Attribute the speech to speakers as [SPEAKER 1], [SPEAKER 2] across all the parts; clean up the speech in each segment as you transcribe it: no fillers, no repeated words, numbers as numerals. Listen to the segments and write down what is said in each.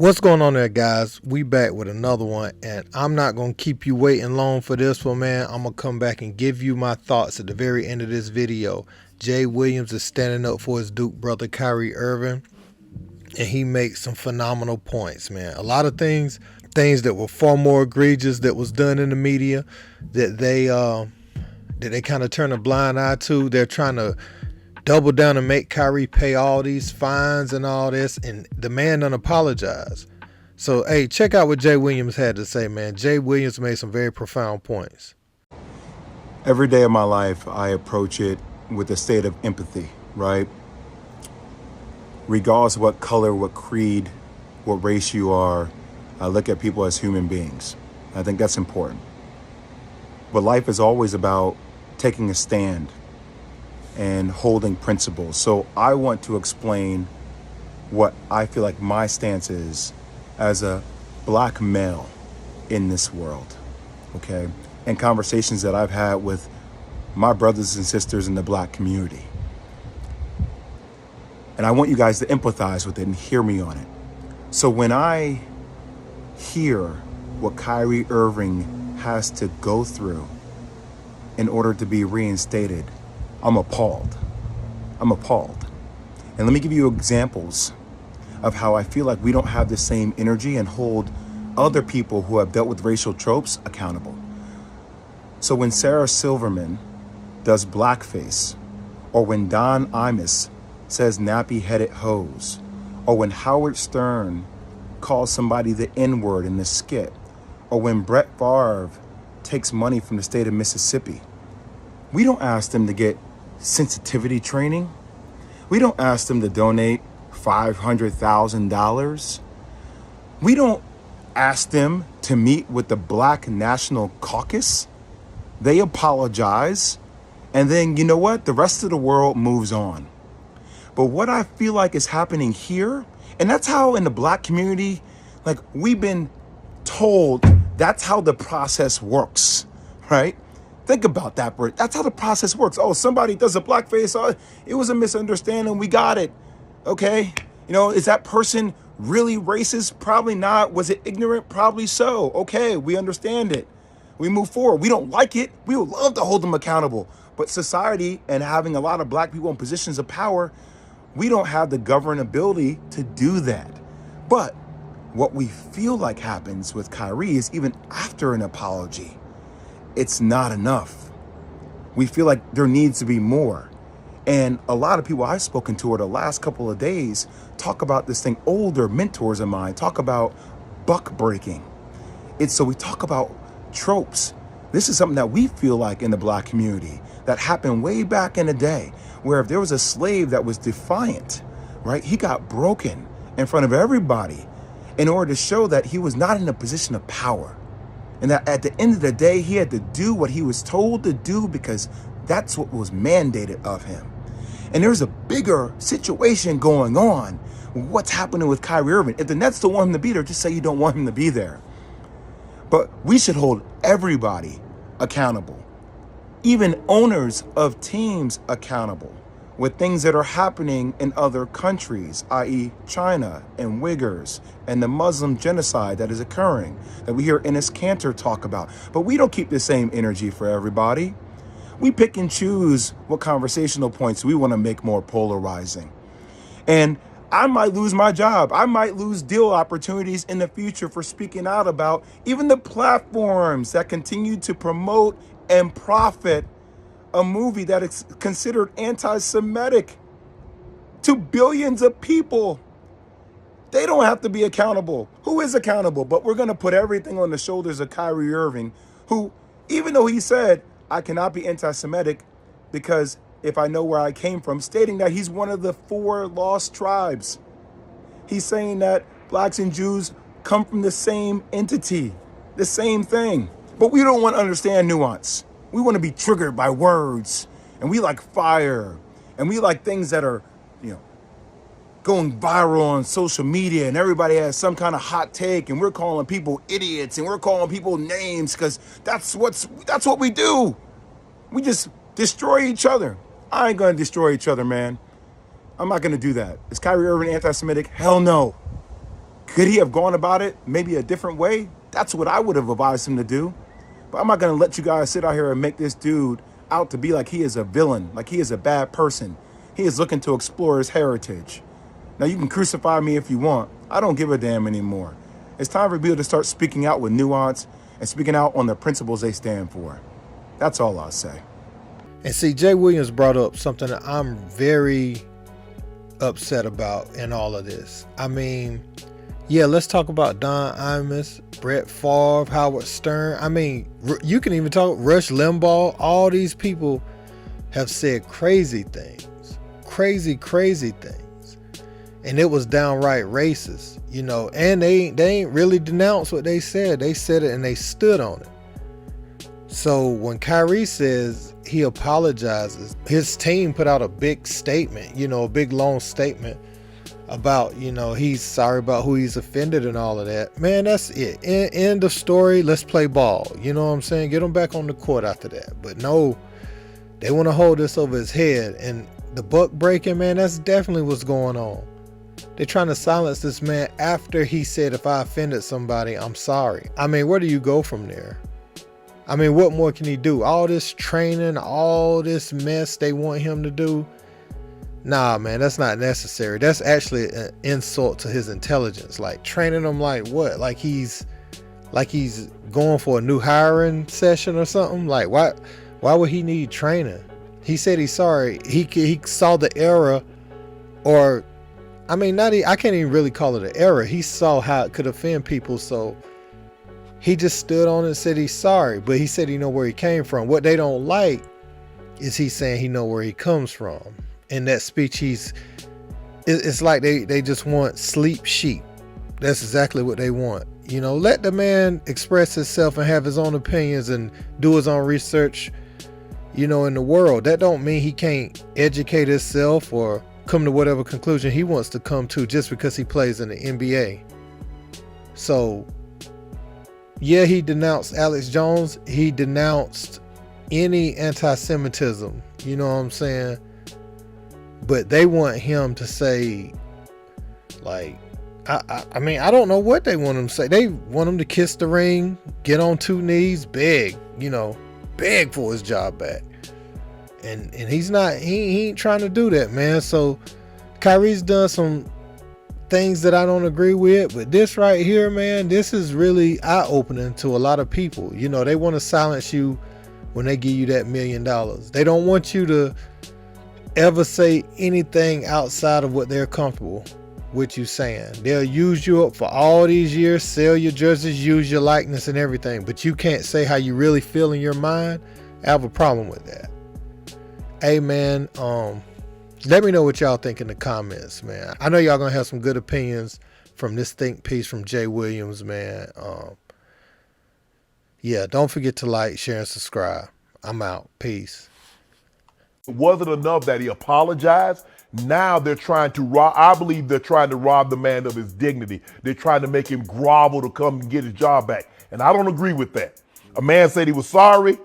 [SPEAKER 1] What's going on there, guys? We back with another one, and I'm not going to keep you waiting long for this one, man. I'm going to come back and give you my thoughts at the very end of this video. Jay Williams is standing up for his Duke brother, Kyrie Irving, and he makes some phenomenal points, man. A lot of things that were far more egregious that was done in the media that they kind of turn a blind eye to. They're trying to double down and make Kyrie pay all these fines and all this, and the man done apologize. So, hey, check out what Jay Williams had to say, man. Jay Williams made some very profound points.
[SPEAKER 2] Every day of my life, I approach it with a state of empathy, right? Regardless of what color, what creed, what race you are, I look at people as human beings. I think that's important. But life is always about taking a stand and holding principles. So I want to explain what I feel like my stance is as a black male in this world, okay? And conversations that I've had with my brothers and sisters in the black community. And I want you guys to empathize with it and hear me on it. So when I hear what Kyrie Irving has to go through in order to be reinstated, I'm appalled. I'm appalled. And let me give you examples of how I feel like we don't have the same energy and hold other people who have dealt with racial tropes accountable. So when Sarah Silverman does blackface, or when Don Imus says nappy-headed hose, or when Howard Stern calls somebody the N-word in the skit, or when Brett Favre takes money from the state of Mississippi, we don't ask them to get sensitivity training. We don't ask them to donate $500,000. We don't ask them to meet with the Black National Caucus. They apologize, and then you know what? The rest of the world moves on. But what I feel like is happening here, and that's how in the black community, like we've been told that's how the process works, right? Think about that, Bert. That's how the process works. Oh, somebody does a blackface. Oh, it was a misunderstanding. We got it. Okay. You know, is that person really racist? Probably not. Was it ignorant? Probably so. Okay. We understand it. We move forward. We don't like it. We would love to hold them accountable. But society and having a lot of black people in positions of power, we don't have the governability to do that. But what we feel like happens with Kyrie is even after an apology, it's not enough. We feel like there needs to be more. And a lot of people I've spoken to over the last couple of days talk about this thing. Older mentors of mine talk about buck breaking. So we talk about tropes. This is something that we feel like in the black community that happened way back in the day, where if there was a slave that was defiant, right, he got broken in front of everybody in order to show that he was not in a position of power. And that at the end of the day, he had to do what he was told to do because that's what was mandated of him. And there's a bigger situation going on. What's happening with Kyrie Irving? If the Nets don't want him to be there, just say you don't want him to be there. But we should hold everybody accountable, even owners of teams accountable, with things that are happening in other countries, i.e. China and Uyghurs and the Muslim genocide that is occurring, that we hear Enes Kanter talk about. But we don't keep the same energy for everybody. We pick and choose what conversational points we want to make more polarizing. And I might lose my job. I might lose deal opportunities in the future for speaking out about even the platforms that continue to promote and profit a movie that is considered anti-Semitic to billions of people. They don't have to be accountable. Who is accountable? But we're going to put everything on the shoulders of Kyrie Irving, who, even though he said, I cannot be anti-Semitic because if I know where I came from, stating that he's one of the 4 lost tribes. He's saying that blacks and Jews come from the same entity, the same thing. But we don't want to understand nuance. We want to be triggered by words, and we like fire, and we like things that are, going viral on social media, and everybody has some kind of hot take, and we're calling people idiots, and we're calling people names because that's what we do. We just destroy each other. I ain't gonna destroy each other, man. I'm not gonna do that. Is Kyrie Irving anti-Semitic? Hell no. Could he have gone about it maybe a different way? That's what I would have advised him to do. But I'm not going to let you guys sit out here and make this dude out to be like he is a villain, like he is a bad person. He is looking to explore his heritage. Now, you can crucify me if you want. I don't give a damn anymore. It's time for people to start speaking out with nuance and speaking out on the principles they stand for. That's all I'll say.
[SPEAKER 1] And see, Jay Williams brought up something that I'm very upset about in all of this. I mean, yeah, let's talk about Don Imus, Brett Favre, Howard Stern. I mean, you can even talk Rush Limbaugh. All these people have said crazy things, crazy things. And it was downright racist, you know, and they ain't really denounced what they said. They said it and they stood on it. So when Kyrie says he apologizes, his team put out a big statement, you know, a big long statement about, you know, he's sorry about who he's offended and all of that. Man, that's it. End of story. Let's play ball. You know what I'm saying? Get him back on the court after that. But no, they want to hold this over his head. And the buck breaking, man, that's definitely what's going on. They're trying to silence this man after he said, if I offended somebody, I'm sorry. I mean, where do you go from there? I mean, what more can he do? All this training, all this mess they want him to do. Nah, man, that's not necessary. That's actually an insult to his intelligence. Like training him like what? Like he's going for a new hiring session or something. Like why would he need training? He said he's sorry. He saw the error, or I mean, I can't even really call it an error. He saw how it could offend people, so he just stood on it and said he's sorry. But he said he know where he came from. What they don't like is he saying he know where he comes from. In that speech, it's like they just want sleep sheep. That's exactly what they want. You know, let the man express himself and have his own opinions and do his own research, you know, in the world. That don't mean he can't educate himself or come to whatever conclusion he wants to come to just because he plays in the NBA. So, yeah, he denounced Alex Jones. He denounced any anti-Semitism. You know what I'm saying? But they want him to say, like, I mean, I don't know what they want him to say. They want him to kiss the ring, get on two knees, beg, you know, beg for his job back. And he's not, he ain't trying to do that, man. So Kyrie's done some things that I don't agree with, but this right here, man, this is really eye-opening to a lot of people. You know, they want to silence you when they give you that $1 million. They don't want you to ever say anything outside of what they're comfortable with you saying. They'll use you up for all these years, sell your jerseys, use your likeness and everything, but you can't say how you really feel in your mind. I have a problem with that. Hey, man, let me know what y'all think in the comments, man. I know y'all gonna have some good opinions from this think piece from Jay Williams, man. Yeah, don't forget to like, share, and subscribe. I'm out. Peace.
[SPEAKER 3] It wasn't enough that he apologized. Now they're trying to rob, I believe they're trying to rob the man of his dignity. They're trying to make him grovel to come and get his job back. And I don't agree with that. A man said he was sorry.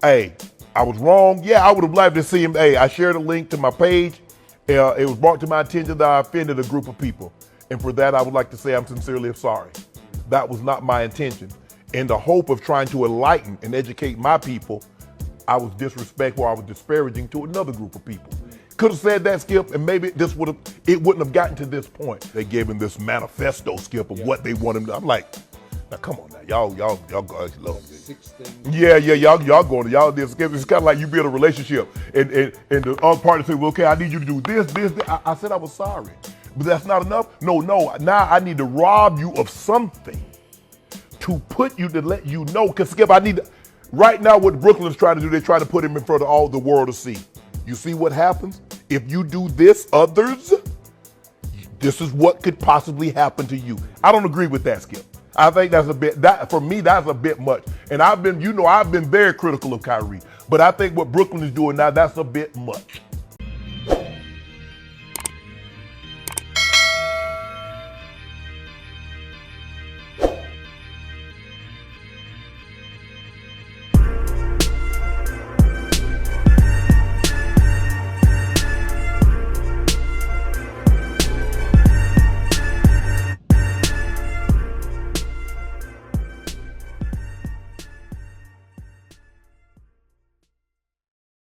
[SPEAKER 3] Hey, I was wrong. Yeah, I would have liked to see him. Hey, I shared a link to my page. It was brought to my attention that I offended a group of people. And for that, I would like to say I'm sincerely sorry. That was not my intention. In the hope of trying to enlighten and educate my people, I was disrespectful, I was disparaging to another group of people. Could have said that, Skip, and maybe it wouldn't have gotten to this point. They gave him this manifesto, Skip, of what they want him to. I'm like, now come on now, y'all guys love me. 6 things. Yeah, y'all going to y'all this. Skip. It's kind of like you build a relationship, and the other party say, well, okay, I need you to do this. I said I was sorry, but that's not enough. No. Now I need to rob you of something to put you to let you know. Because Skip, I need to. Right now, what Brooklyn's trying to do, they try to put him in front of all the world to see. You see what happens? If you do this, others, this is what could possibly happen to you. I don't agree with that, Skip. I think that's for me, that's a bit much. And I've been very critical of Kyrie. But I think what Brooklyn is doing now, that's a bit much.